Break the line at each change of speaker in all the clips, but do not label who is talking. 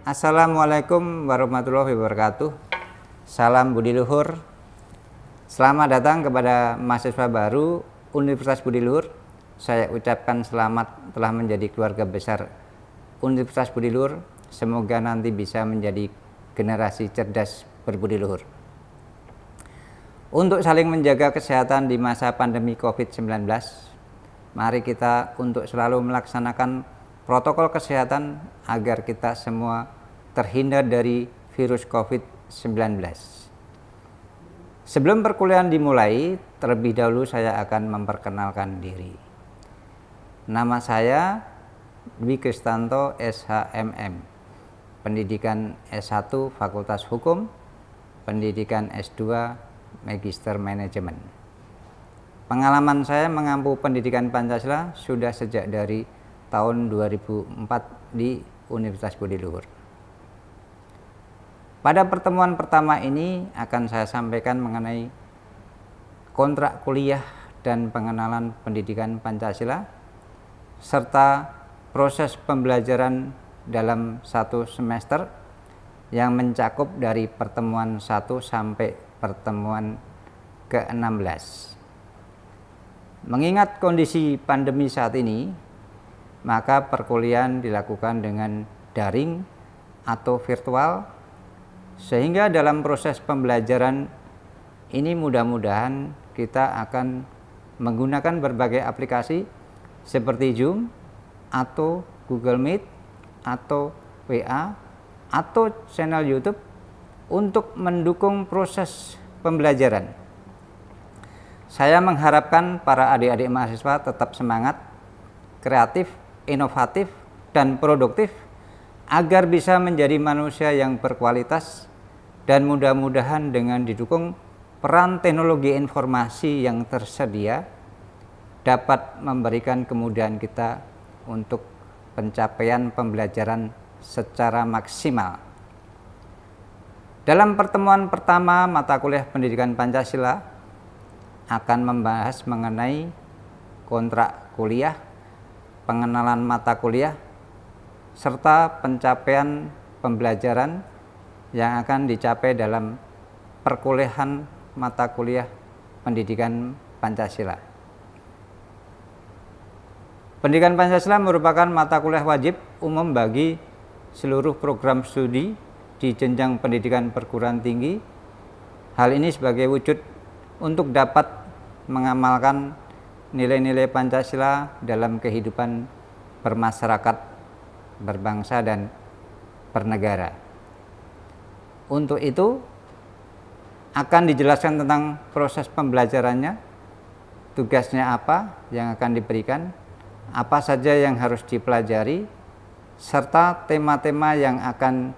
Assalamualaikum warahmatullahi wabarakatuh. Salam Budi Luhur. Selamat datang kepada mahasiswa baru Universitas Budi Luhur. Saya ucapkan selamat telah menjadi keluarga besar Universitas Budi Luhur. Semoga nanti bisa menjadi generasi cerdas berbudi luhur. Untuk saling menjaga kesehatan di masa pandemi COVID-19, mari kita untuk selalu melaksanakan protokol kesehatan agar kita semua terhindar dari virus COVID-19. Sebelum perkuliahan dimulai, terlebih dahulu saya akan memperkenalkan diri. Nama saya Dwi Kristanto SHMM, pendidikan S1 Fakultas Hukum, pendidikan S2 Magister Manajemen. Pengalaman saya mengampu pendidikan Pancasila sudah sejak dari tahun 2004 di Universitas Budi Luhur. Pada pertemuan pertama ini akan saya sampaikan mengenai kontrak kuliah dan pengenalan pendidikan Pancasila serta proses pembelajaran dalam satu semester yang mencakup dari pertemuan 1 sampai pertemuan ke-16. Mengingat kondisi pandemi saat ini, maka perkuliahan dilakukan dengan daring atau virtual, sehingga dalam proses pembelajaran ini mudah-mudahan kita akan menggunakan berbagai aplikasi seperti Zoom atau Google Meet atau WA atau channel YouTube untuk mendukung proses pembelajaran. Saya mengharapkan para adik-adik mahasiswa tetap semangat, kreatif, inovatif, dan produktif agar bisa menjadi manusia yang berkualitas, dan mudah-mudahan dengan didukung peran teknologi informasi yang tersedia dapat memberikan kemudahan kita untuk pencapaian pembelajaran secara maksimal. Dalam pertemuan pertama mata kuliah pendidikan Pancasila akan membahas mengenai kontrak kuliah, pengenalan mata kuliah, serta pencapaian pembelajaran yang akan dicapai dalam perkuliahan mata kuliah pendidikan Pancasila. Pendidikan Pancasila merupakan mata kuliah wajib umum bagi seluruh program studi di jenjang pendidikan perguruan tinggi. Hal ini sebagai wujud untuk dapat mengamalkan nilai-nilai Pancasila dalam kehidupan bermasyarakat, berbangsa, dan bernegara. Untuk itu akan dijelaskan tentang proses pembelajarannya, tugasnya apa yang akan diberikan, apa saja yang harus dipelajari, serta tema-tema yang akan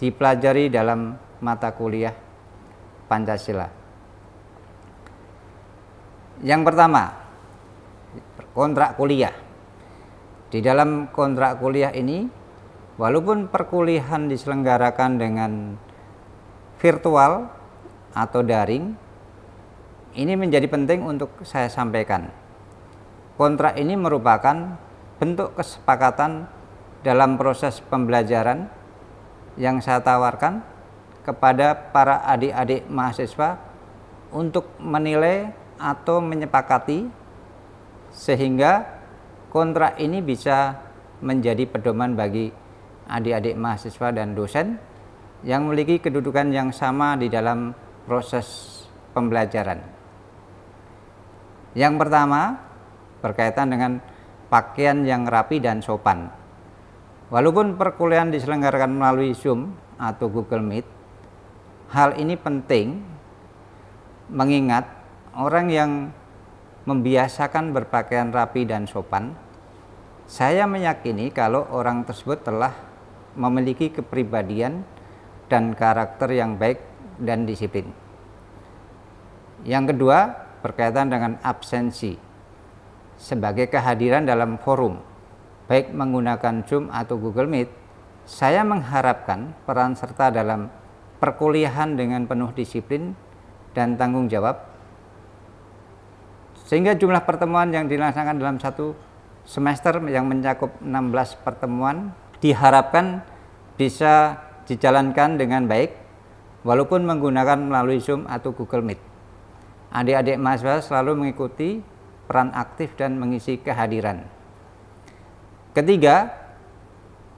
dipelajari dalam mata kuliah Pancasila. Yang pertama, kontrak kuliah. Di dalam kontrak kuliah ini, walaupun perkuliahan diselenggarakan dengan virtual atau daring, ini menjadi penting untuk saya sampaikan. Kontrak ini merupakan bentuk kesepakatan dalam proses pembelajaran yang saya tawarkan kepada para adik-adik mahasiswa untuk menilai atau menyepakati, sehingga kontrak ini bisa menjadi pedoman bagi adik-adik mahasiswa dan dosen yang memiliki kedudukan yang sama di dalam proses pembelajaran. Yang pertama, berkaitan dengan pakaian yang rapi dan sopan. Walaupun perkuliahan diselenggarakan melalui Zoom atau Google Meet, hal ini penting mengingat orang yang membiasakan berpakaian rapi dan sopan, saya meyakini kalau orang tersebut telah memiliki kepribadian dan karakter yang baik dan disiplin. Yang kedua, berkaitan dengan absensi. Sebagai kehadiran dalam forum, baik menggunakan Zoom atau Google Meet, saya mengharapkan peran serta dalam perkuliahan dengan penuh disiplin dan tanggung jawab, sehingga jumlah pertemuan yang dilaksanakan dalam satu semester yang mencakup 16 pertemuan diharapkan bisa dijalankan dengan baik walaupun menggunakan melalui Zoom atau Google Meet. Adik-adik mahasiswa selalu mengikuti peran aktif dan mengisi kehadiran. Ketiga,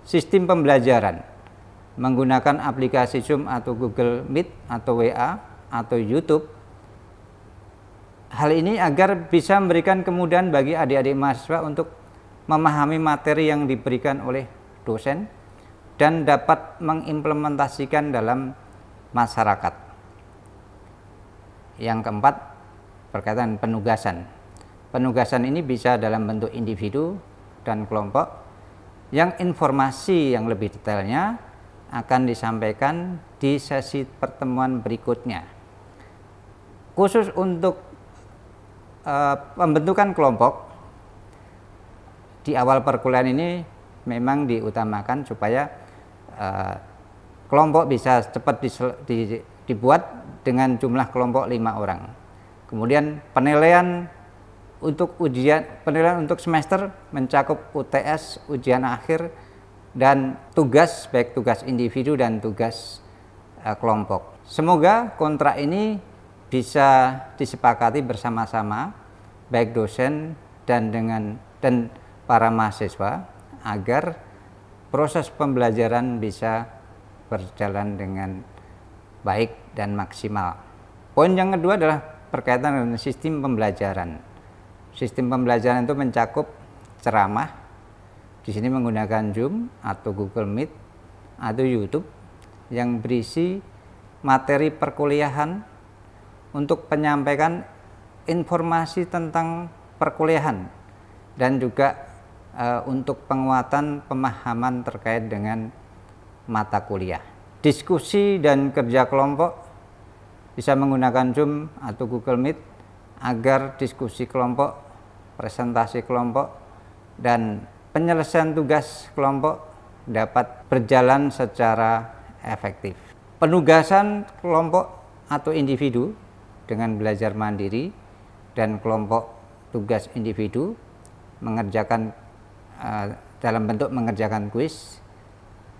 sistem pembelajaran menggunakan aplikasi Zoom atau Google Meet atau WA atau YouTube. Hal ini agar bisa memberikan kemudahan bagi adik-adik mahasiswa untuk memahami materi yang diberikan oleh dosen dan dapat mengimplementasikan dalam masyarakat. Yang keempat, berkaitan penugasan. Penugasan ini bisa dalam bentuk individu dan kelompok, yang informasi yang lebih detailnya akan disampaikan di sesi pertemuan berikutnya. Khusus untuk pembentukan kelompok di awal perkuliahan ini memang diutamakan supaya kelompok bisa cepat dibuat dengan jumlah kelompok 5 orang. Kemudian penilaian untuk semester mencakup UTS, ujian akhir, dan tugas, baik tugas individu dan tugas kelompok. Semoga kontrak ini bisa disepakati bersama-sama baik dosen dan para mahasiswa agar proses pembelajaran bisa berjalan dengan baik dan maksimal. Poin yang kedua adalah berkaitan dengan sistem pembelajaran. Sistem pembelajaran itu mencakup ceramah, di sini menggunakan Zoom atau Google Meet atau YouTube yang berisi materi perkuliahan untuk penyampaikan informasi tentang perkuliahan dan juga untuk penguatan pemahaman terkait dengan mata kuliah. Diskusi dan kerja kelompok bisa menggunakan Zoom atau Google Meet agar diskusi kelompok, presentasi kelompok, dan penyelesaian tugas kelompok dapat berjalan secara efektif. Penugasan kelompok atau individu dengan belajar mandiri dan kelompok tugas individu mengerjakan dalam bentuk mengerjakan kuis,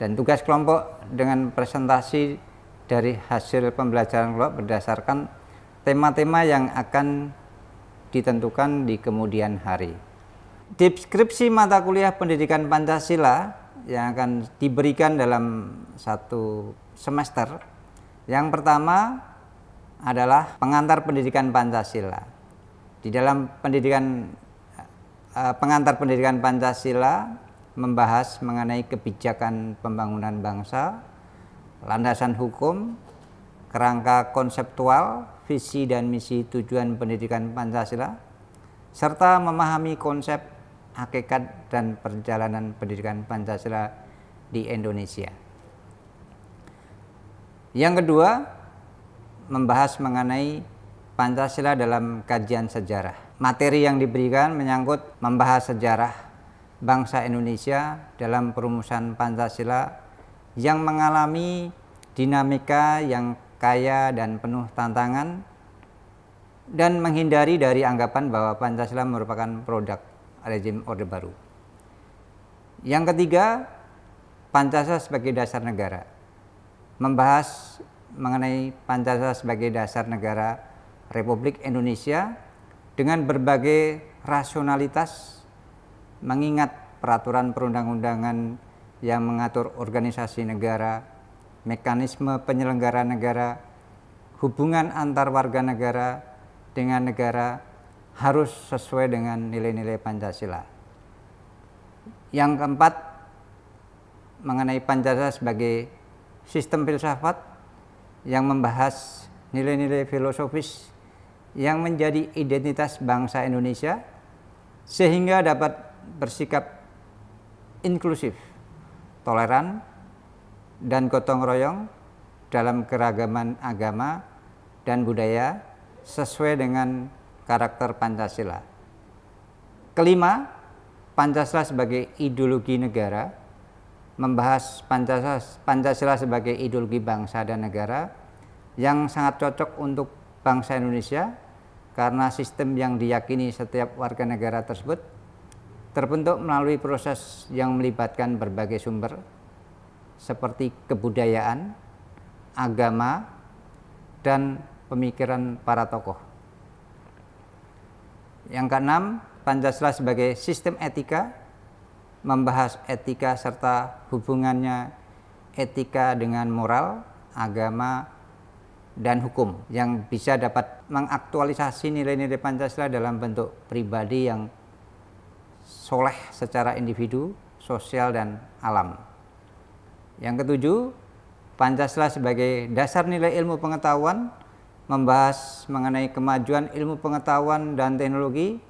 dan tugas kelompok dengan presentasi dari hasil pembelajaran kelompok berdasarkan tema-tema yang akan ditentukan di kemudian hari. Deskripsi mata kuliah pendidikan Pancasila yang akan diberikan dalam satu semester. Yang pertama adalah pengantar pendidikan Pancasila. Di dalam pengantar pendidikan Pancasila membahas mengenai kebijakan pembangunan bangsa, landasan hukum, kerangka konseptual, visi dan misi tujuan pendidikan Pancasila, serta memahami konsep, hakikat, dan perjalanan pendidikan Pancasila di Indonesia. Yang kedua, membahas mengenai Pancasila dalam kajian sejarah. Materi yang diberikan menyangkut membahas sejarah bangsa Indonesia dalam perumusan Pancasila yang mengalami dinamika yang kaya dan penuh tantangan, dan menghindari dari anggapan bahwa Pancasila merupakan produk rezim Orde Baru. Yang ketiga, Pancasila sebagai dasar negara. Membahas mengenai Pancasila sebagai dasar negara Republik Indonesia dengan berbagai rasionalitas, mengingat peraturan perundang-undangan yang mengatur organisasi negara, mekanisme penyelenggara negara, hubungan antar warga negara dengan negara harus sesuai dengan nilai-nilai Pancasila. Yang keempat, mengenai Pancasila sebagai sistem filsafat yang membahas nilai-nilai filosofis yang menjadi identitas bangsa Indonesia sehingga dapat bersikap inklusif, toleran, dan gotong royong dalam keragaman agama dan budaya sesuai dengan karakter Pancasila. Kelima, Pancasila sebagai ideologi negara, membahas Pancasila sebagai ideologi bangsa dan negara yang sangat cocok untuk bangsa Indonesia karena sistem yang diyakini setiap warga negara tersebut terbentuk melalui proses yang melibatkan berbagai sumber seperti kebudayaan, agama, dan pemikiran para tokoh. Yang keenam, Pancasila sebagai sistem etika, membahas etika serta hubungannya etika dengan moral, agama, dan hukum yang bisa dapat mengaktualisasi nilai-nilai Pancasila dalam bentuk pribadi yang soleh secara individu, sosial, dan alam. Yang ketujuh, Pancasila sebagai dasar nilai ilmu pengetahuan, membahas mengenai kemajuan ilmu pengetahuan dan teknologi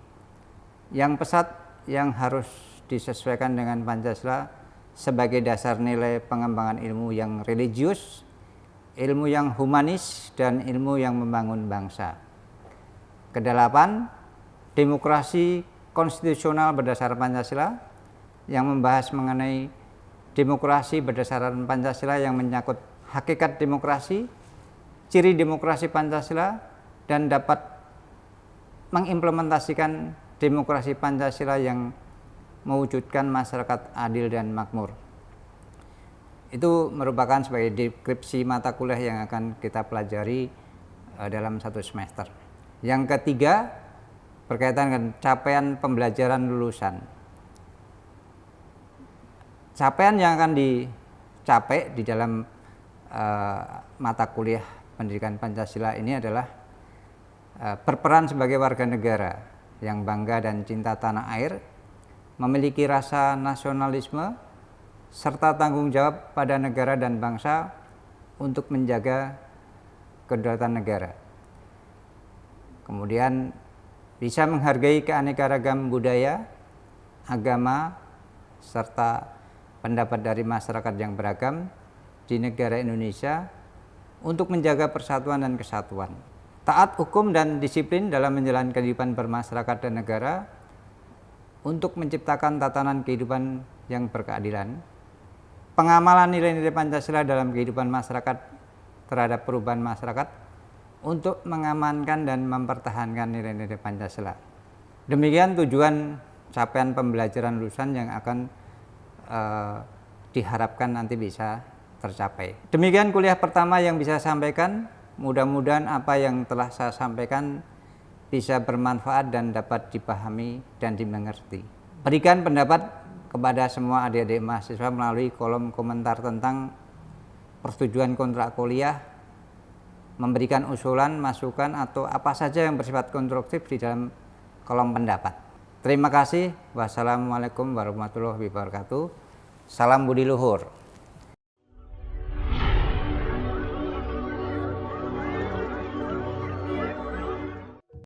yang pesat yang harus disesuaikan dengan Pancasila sebagai dasar nilai pengembangan ilmu yang religius, ilmu yang humanis, dan ilmu yang membangun bangsa. Kedelapan, demokrasi konstitusional berdasar Pancasila yang membahas mengenai demokrasi berdasarkan Pancasila yang menyangkut hakikat demokrasi, ciri demokrasi Pancasila, dan dapat mengimplementasikan demokrasi Pancasila yang mewujudkan masyarakat adil dan makmur. Itu merupakan sebagai deskripsi mata kuliah yang akan kita pelajari dalam satu semester. Yang ketiga, berkaitan dengan capaian pembelajaran lulusan. Capaian yang akan dicapai di dalam mata kuliah pendidikan Pancasila ini adalah berperan sebagai warga negara yang bangga dan cinta tanah air, memiliki rasa nasionalisme, serta tanggung jawab pada negara dan bangsa untuk menjaga kedaulatan negara. Kemudian bisa menghargai keanekaragaman budaya, agama, serta pendapat dari masyarakat yang beragam di negara Indonesia untuk menjaga persatuan dan kesatuan. Taat hukum dan disiplin dalam menjalani kehidupan bermasyarakat dan negara untuk menciptakan tatanan kehidupan yang berkeadilan. Pengamalan nilai-nilai Pancasila dalam kehidupan masyarakat terhadap perubahan masyarakat untuk mengamankan dan mempertahankan nilai-nilai Pancasila. Demikian tujuan capaian pembelajaran lulusan yang akan diharapkan nanti bisa tercapai. Demikian kuliah pertama yang bisa saya sampaikan. Mudah-mudahan apa yang telah saya sampaikan bisa bermanfaat dan dapat dipahami dan dimengerti. Berikan pendapat kepada semua adik-adik mahasiswa melalui kolom komentar tentang persetujuan kontrak kuliah, memberikan usulan, masukan, atau apa saja yang bersifat konstruktif di dalam kolom pendapat. Terima kasih. Wassalamualaikum warahmatullahi wabarakatuh. Salam budi luhur.